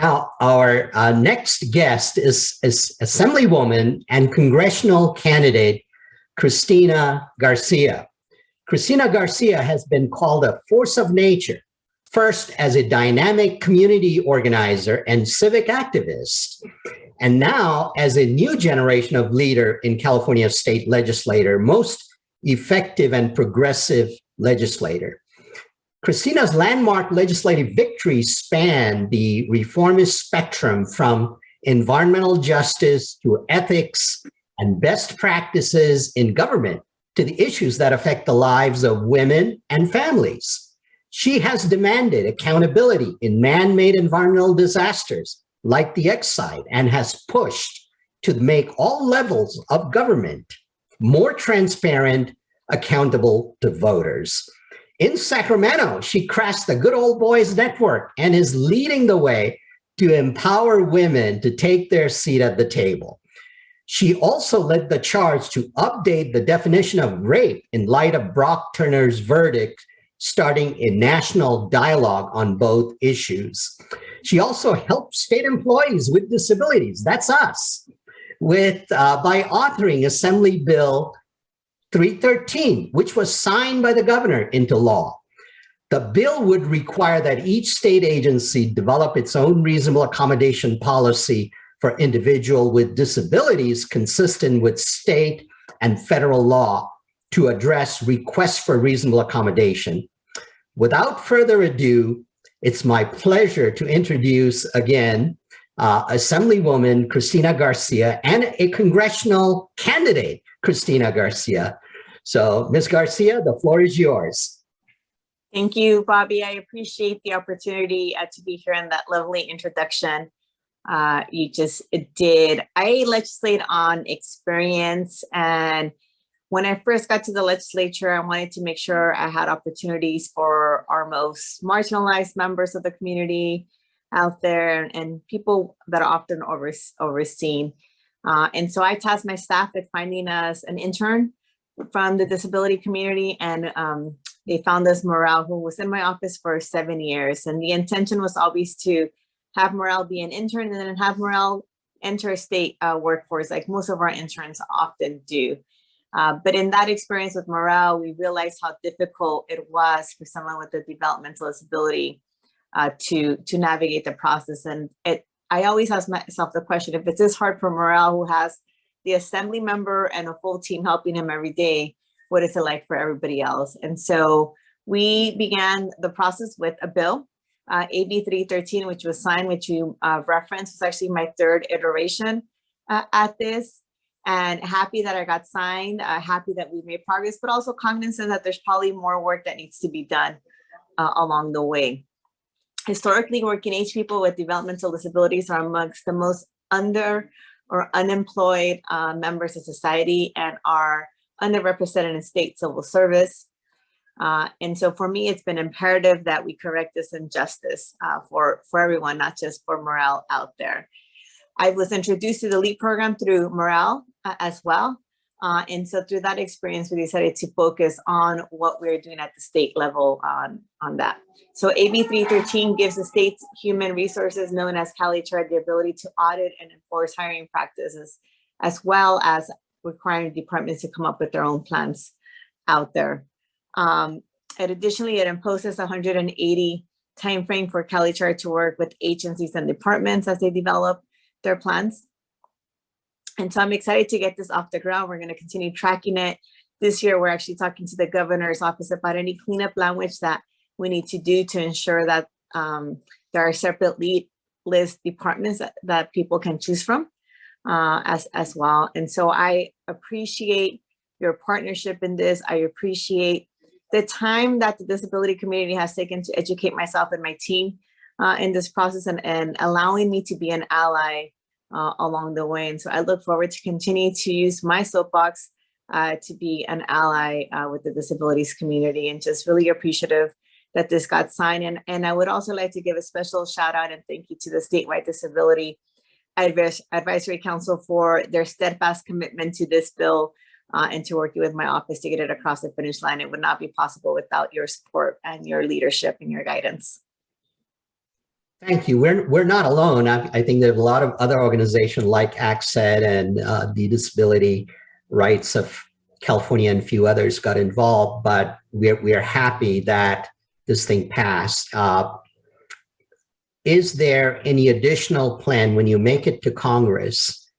Now, our next guest is Assemblywoman and Congressional candidate, Christina Garcia. Christina Garcia has been called a force of nature, first as a dynamic community organizer and civic activist, and now as a new generation of leader in California state legislature, most effective and progressive legislator. Christina's landmark legislative victories span the reformist spectrum from environmental justice to ethics and best practices in government to the issues that affect the lives of women and families. She has demanded accountability in man-made environmental disasters like the Exide and has pushed to make all levels of government more transparent, accountable to voters. In Sacramento, she crashed the Good Old Boys Network and is leading the way to empower women to take their seat at the table. She also led the charge to update the definition of rape in light of Brock Turner's verdict, starting a national dialogue on both issues. She also helped state employees with disabilities, that's us, by authoring Assembly Bill 313, which was signed by the governor into law. The bill would require that each state agency develop its own reasonable accommodation policy for individuals with disabilities consistent with state and federal law to address requests for reasonable accommodation. Without further ado, it's my pleasure to introduce again Assemblywoman Christina Garcia and a congressional candidate, Christina Garcia. So, Ms. Garcia, the floor is yours. Thank you, Bobby. I appreciate the opportunity to be here in that lovely introduction you just did. I legislate on experience, and when I first got to the legislature, I wanted to make sure I had opportunities for our most marginalized members of the community out there and people that are often overseen. And so I tasked my staff with finding us an intern from the disability community, and they found us Morale, who was in my office for 7 years. And the intention was always to have Morale be an intern and then have Morale enter state workforce, like most of our interns often do. But in that experience with Morale, we realized how difficult it was for someone with a developmental disability to navigate the process. And I always ask myself the question, if it's this hard for Morale, who has the assembly member and a full team helping him every day, what is it like for everybody else? And so we began the process with a bill, AB 313, which was signed, which you referenced. It's actually my third iteration at this. And happy that I got signed, happy that we made progress, but also cognizant that there's probably more work that needs to be done along the way. Historically, working age people with developmental disabilities are amongst the most under or unemployed members of society and are underrepresented in state civil service. And so for me, it's been imperative that we correct this injustice for everyone, not just for Morale out there. I was introduced to the LEAP program through Morale as well. And so through that experience, we decided to focus on what we're doing at the state level on that. So AB 313 gives the state's human resources, known as CaliCHAR, the ability to audit and enforce hiring practices, as well as requiring departments to come up with their own plans out there. Additionally, it imposes a 180 timeframe for CaliCHAR to work with agencies and departments as they develop their plans. And so I'm excited to get this off the ground. We're going to continue tracking it. This year, we're actually talking to the governor's office about any cleanup language that we need to do to ensure that there are separate lead list departments that people can choose from as well. And so I appreciate your partnership in this. I appreciate the time that the disability community has taken to educate myself and my team in this process and allowing me to be an ally along the way. And so I look forward to continue to use my soapbox to be an ally with the disabilities community, and just really appreciative that this got signed. And I would also like to give a special shout out and thank you to the Statewide Disability Advisory Council for their steadfast commitment to this bill and to working with my office to get it across the finish line. It would not be possible without your support and your leadership and your guidance. Thank you. We're not alone. I think there's a lot of other organizations like ACSED and the Disability Rights of California and a few others got involved, but we're happy that this thing passed. Is there any additional plan when you make it to Congress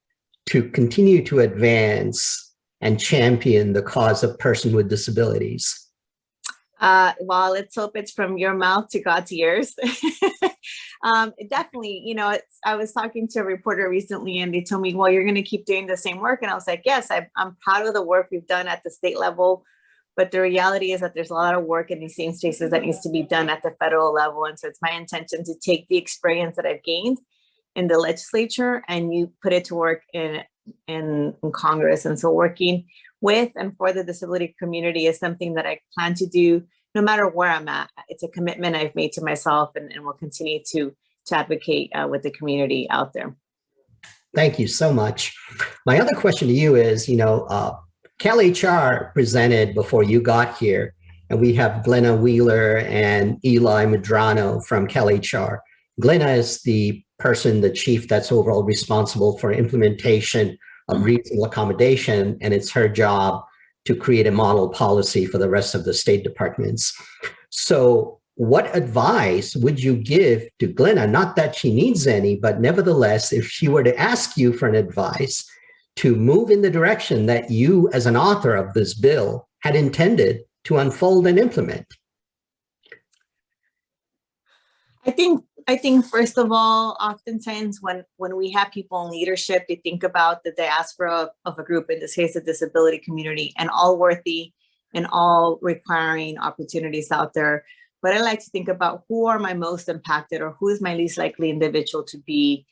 to continue to advance and champion the cause of persons with disabilities? Well, let's hope it's from your mouth to God's ears. Definitely, you know, I was talking to a reporter recently and they told me, well, you're going to keep doing the same work. And I was like, yes, I'm proud of the work we've done at the state level. But the reality is that there's a lot of work in these same spaces that needs to be done at the federal level. And so it's my intention to take the experience that I've gained in the legislature and you put it to work in Congress. And so working with and for the disability community is something that I plan to do no matter where I'm at. It's a commitment I've made to myself and will continue to advocate with the community out there. Thank you so much. My other question to you is, you know, CalHR presented before you got here, and we have Glenna Wheeler and Eli Medrano from CalHR. Glenna is the person, the chief that's overall responsible for implementation of reasonable accommodation, and it's her job to create a model policy for the rest of the state departments. So what advice would you give to Glenna? Not that she needs any, but nevertheless, if she were to ask you for an advice to move in the direction that you as an author of this bill had intended to unfold and implement? I think first of all, oftentimes when we have people in leadership, they think about the diaspora of a group, in this case, the disability community, and all worthy and all requiring opportunities out there. But I like to think about who are my most impacted or who is my least likely individual to be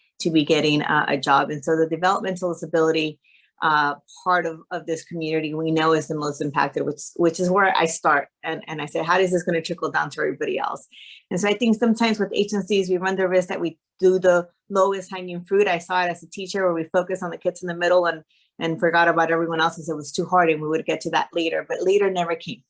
getting a job. And so the developmental disability part of this community we know is the most impacted, which is where I start. And I say, how is this going to trickle down to everybody else? And so I think sometimes with agencies, we run the risk that we do the lowest hanging fruit. I saw it as a teacher where we focus on the kids in the middle and forgot about everyone else because it was too hard, and we would get to that later, but later never came.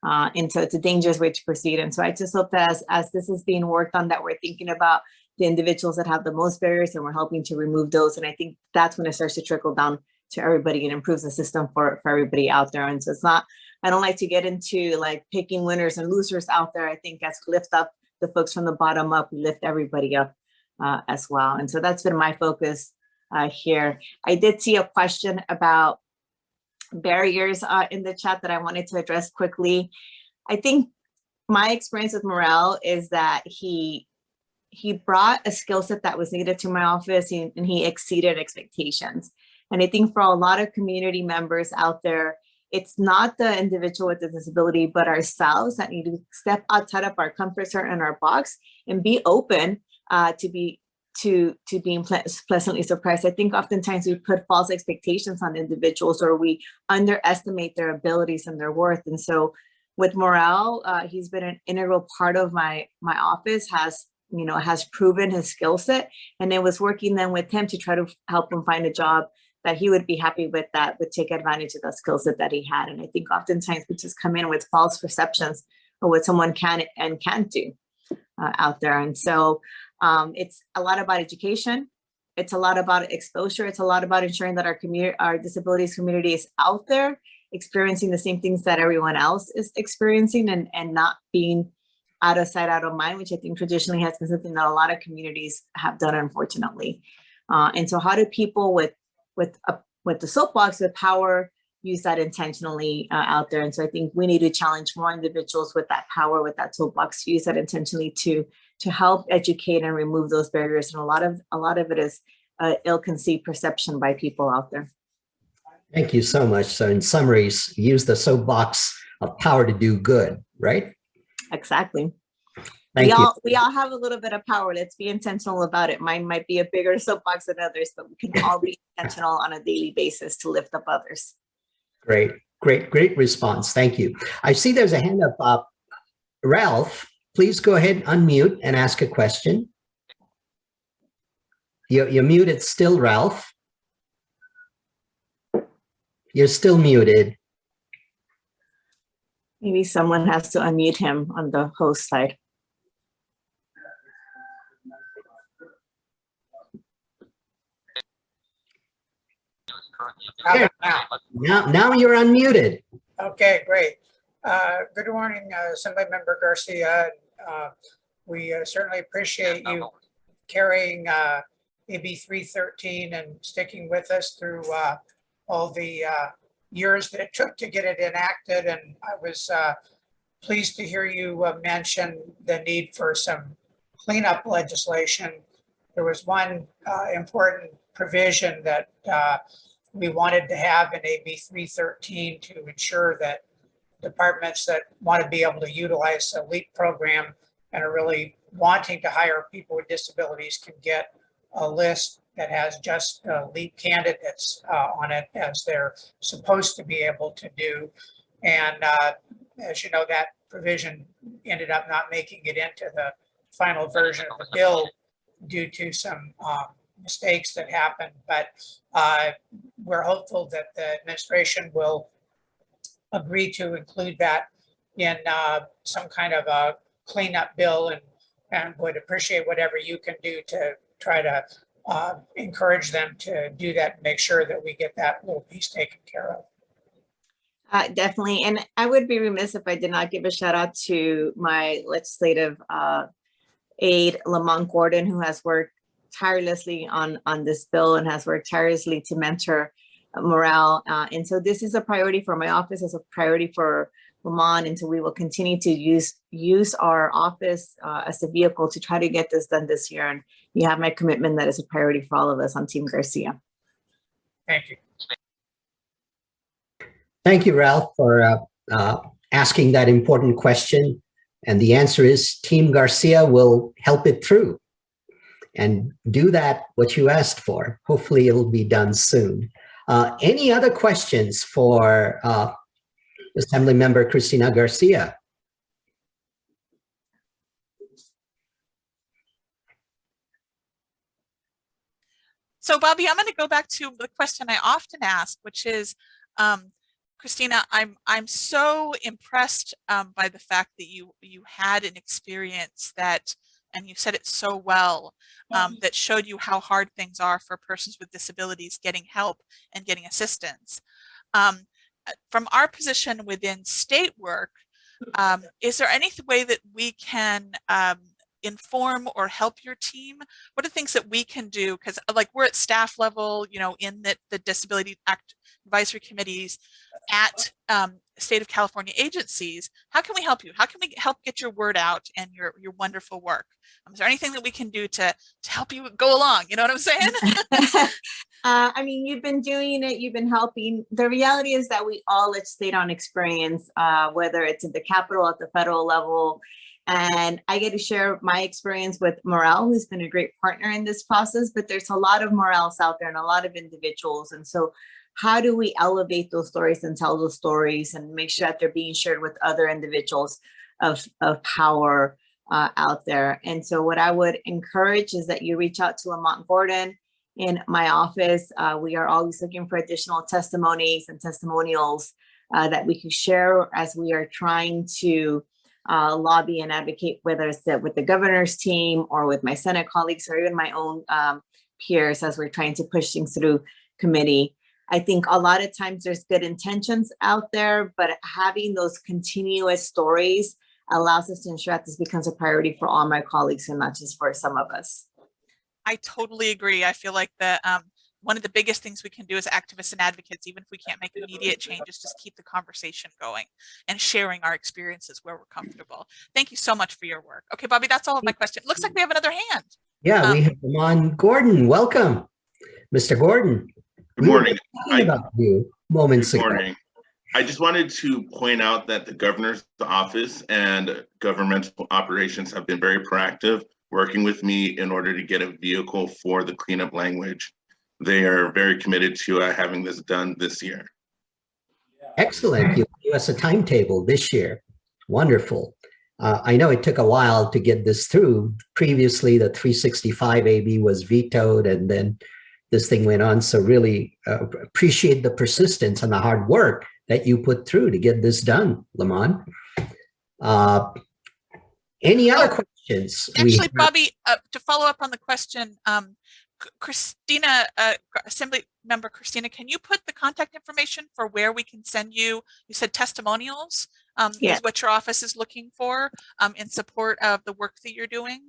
And so it's a dangerous way to proceed. And so I just hope that as this is being worked on, that we're thinking about the individuals that have the most barriers and we're helping to remove those. And I think that's when it starts to trickle down to everybody and improves the system for everybody out there. And so it's not, I don't like to get into like picking winners and losers out there. I think as we lift up the folks from the bottom up, we lift everybody up as well. And so that's been my focus here. I did see a question about barriers in the chat that I wanted to address quickly. I think my experience with Morel is that he brought a skill set that was needed to my office, and he exceeded expectations. And I think for a lot of community members out there, it's not the individual with the disability, but ourselves that need to step outside of our comfort zone and our box and be open to being pleasantly surprised. I think oftentimes we put false expectations on individuals, or we underestimate their abilities and their worth. And so with Morel, he's been an integral part of my office, has proven his skill set, and it was working then with him to try to help him find a job that he would be happy with, that would take advantage of the skill set that he had. And I think oftentimes we just come in with false perceptions of what someone can and can't do out there. And so it's a lot about education. It's a lot about exposure. It's a lot about ensuring that our disabilities community is out there experiencing the same things that everyone else is experiencing, and not being out of sight, out of mind, which I think traditionally has been something that a lot of communities have done, unfortunately. And so how do people with the soapbox, with power, use that intentionally out there? And so I think we need to challenge more individuals with that power, with that soapbox, to use that intentionally to help educate and remove those barriers. And a lot of it is ill-conceived perception by people out there. Thank you so much. So in summaries, use the soapbox of power to do good, right? Exactly. Thank you. We all have a little bit of power. Let's be intentional about it. Mine might be a bigger soapbox than others, but we can all be intentional on a daily basis to lift up others. Great response. Thank you. I see there's a hand up. Ralph, please go ahead, unmute and ask a question. You're muted still, Ralph. You're still muted. Maybe someone has to unmute him on the host side. How about now? Now you're unmuted. Okay, great. Good morning, Assemblymember Garcia. We certainly appreciate you carrying AB 313 and sticking with us through all the years that it took to get it enacted. And I was pleased to hear you mention the need for some cleanup legislation. There was one important provision that we wanted to have in AB 313 to ensure that departments that want to be able to utilize the LEAP program and are really wanting to hire people with disabilities can get a list that has just LEAP candidates on it, as they're supposed to be able to do. And as you know, that provision ended up not making it into the final version of the bill due to some mistakes that happened. But we're hopeful that the administration will agree to include that in some kind of a cleanup bill, and would appreciate whatever you can do to try to encourage them to do that and make sure that we get that little piece taken care of. Definitely. And I would be remiss if I did not give a shout out to my legislative aide, Lamont Gordon, who has worked tirelessly on this bill and has worked tirelessly to mentor morale. And so this is a priority for my office, as a priority for Lamont. And so we will continue to use our office as a vehicle to try to get this done this year. And you have my commitment that is a priority for all of us on Team Garcia. Thank you. Thank you, Ralph, for asking that important question. And the answer is Team Garcia will help it through and do that, what you asked for. Hopefully it'll be done soon. Any other questions for Assemblymember Christina Garcia? So Bobby, I'm going to go back to the question I often ask, which is, Christina, I'm so impressed by the fact that you had an experience that, and you said it so well, that showed you how hard things are for persons with disabilities getting help and getting assistance. From our position within state work, is there any way that we can inform or help your team? What are things that we can do? Because like we're at staff level, you know, in the Disability Act advisory committees at state of California agencies. How can we help you? How can we help get your word out and your wonderful work? Is there anything that we can do to help you go along? You know what I'm saying? I mean, you've been doing it, you've been helping. The reality is that we all legislate on experience, whether it's at the Capitol, at the federal level. And I get to share my experience with Morale, who's been a great partner in this process, but there's a lot of Morales out there and a lot of individuals. And so how do we elevate those stories and tell those stories and make sure that they're being shared with other individuals of power out there? And so what I would encourage is that you reach out to Lamont Gordon in my office. We are always looking for additional testimonies and testimonials that we can share as we are trying to lobby and advocate, whether it's with the governor's team or with my Senate colleagues or even my own peers as we're trying to push things through committee. I think a lot of times there's good intentions out there, but having those continuous stories allows us to ensure that this becomes a priority for all my colleagues and not just for some of us. I totally agree. I feel like one of the biggest things we can do as activists and advocates, even if we can't make immediate changes, just keep the conversation going and sharing our experiences where we're comfortable. Thank you so much for your work. Okay, Bobby, that's all of my question. Looks like we have another hand. Yeah, we have Lamont Gordon. Welcome, Mr. Gordon. Good morning. About you moments Good ago. morning. I just wanted to point out that the governor's office and governmental operations have been very proactive, working with me in order to get a vehicle for the cleanup language. They are very committed to having this done this year. Excellent. You gave us a timetable this year. Wonderful. I know it took a while to get this through. Previously, the 365 AB was vetoed, and then this thing went on. So really appreciate the persistence and the hard work that you put through to get this done, Lamont. Any other questions? Actually, Bobby, to follow up on the question, Christina, Member Christina, can you put the contact information for where we can send you? You said testimonials Yes. is what your office is looking for in support of the work that you're doing.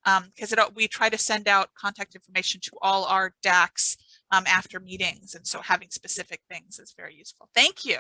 Because we try to send out contact information to all our DACs after meetings. And so having specific things is very useful. Thank you.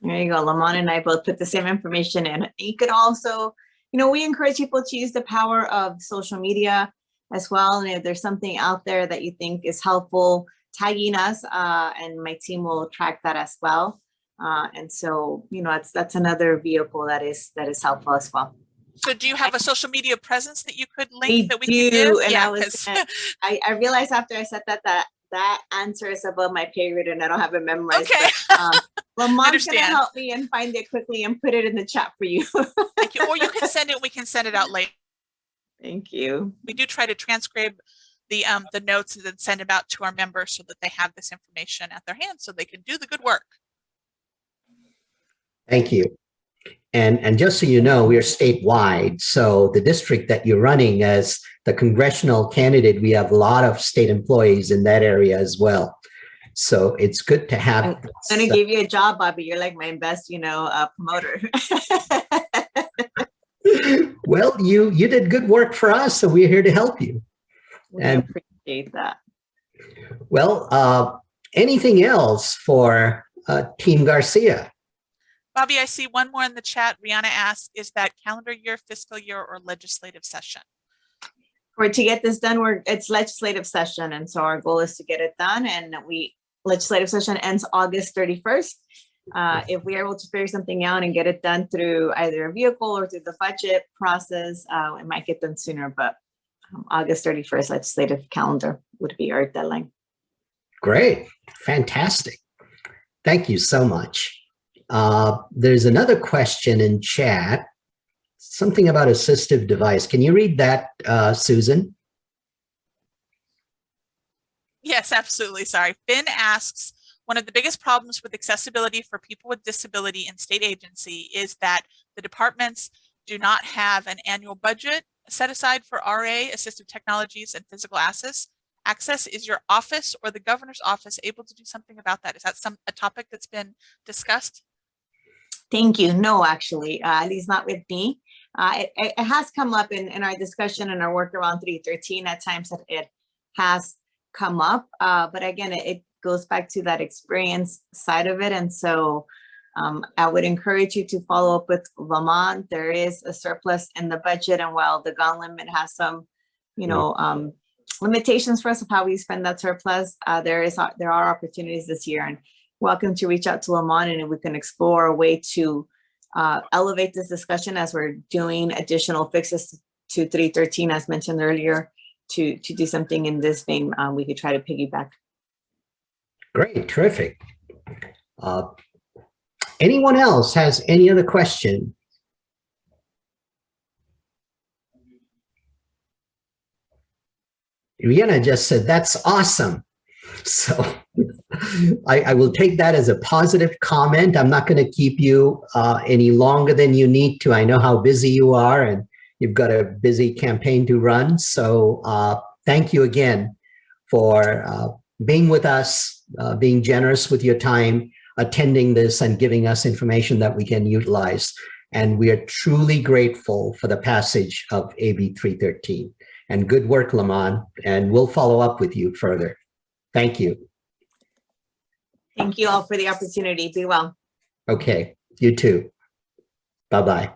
There you go. Lamont and I both put the same information in. You could also, we encourage people to use the power of social media as well. And if there's something out there that you think is helpful, tagging us and my team will track that as well. And so, that's another vehicle that is helpful as well. So do you have a social media presence that you could link We that we do, can give? and Yeah, I realized after I said that answer is above my pay grade and I don't have it memorized. Okay. But, Lamont's gonna Understand. help me and find it quickly and put it in the chat for you. Thank you. Or you can send it, we can send it out later. Thank you. We do try to transcribe the notes and then send them out to our members so that they have this information at their hands so they can do the good work. Thank you. And just so you know, we are statewide. So the district that you're running as the congressional candidate, we have a lot of state employees in that area as well. So it's good to have. I'm gonna give you a job, Bobby. You're like my best, promoter. Well, you did good work for us, so we're here to help you. We And appreciate that. well, anything else for Team Garcia? Bobby, I see one more in the chat. Rihanna asks, is that calendar year, fiscal year, or legislative session? To get this done, it's legislative session. And so our goal is to get it done. And legislative session ends August 31st. If we are able to figure something out and get it done through either a vehicle or through the budget process, it might get done sooner, but August 31st legislative calendar would be our deadline. Great. Fantastic. Thank you so much. There's another question in chat, something about assistive device. Can you read that, Susan? Yes, absolutely. Sorry. Finn asks, one of the biggest problems with accessibility for people with disability in state agency is that the departments do not have an annual budget set aside for RA, assistive technologies, and physical access. Is your office or the governor's office able to do something about that? Is that a topic that's been discussed? Thank you. No, actually, at least not with me. It has come up in our discussion and our work around 313 at times that it has come up. But again, it goes back to that experience side of it. And so I would encourage you to follow up with Lamont. There is a surplus in the budget. And while the gun limit has some, limitations for us of how we spend that surplus, there are opportunities this year. And welcome to reach out to Lamont and we can explore a way to elevate this discussion as we're doing additional fixes to 313, as mentioned earlier, to do something in this vein. We could try to piggyback. Great, terrific. Anyone else has any other question? Rihanna just said, that's awesome. So I will take that as a positive comment. I'm not going to keep you any longer than you need to. I know how busy you are and you've got a busy campaign to run. So thank you again for being with us, being generous with your time, attending this and giving us information that we can utilize. And we are truly grateful for the passage of AB 313. And good work, Lamont, and we'll follow up with you further. Thank you. Thank you all for the opportunity. Be well. Okay, you too. Bye-bye.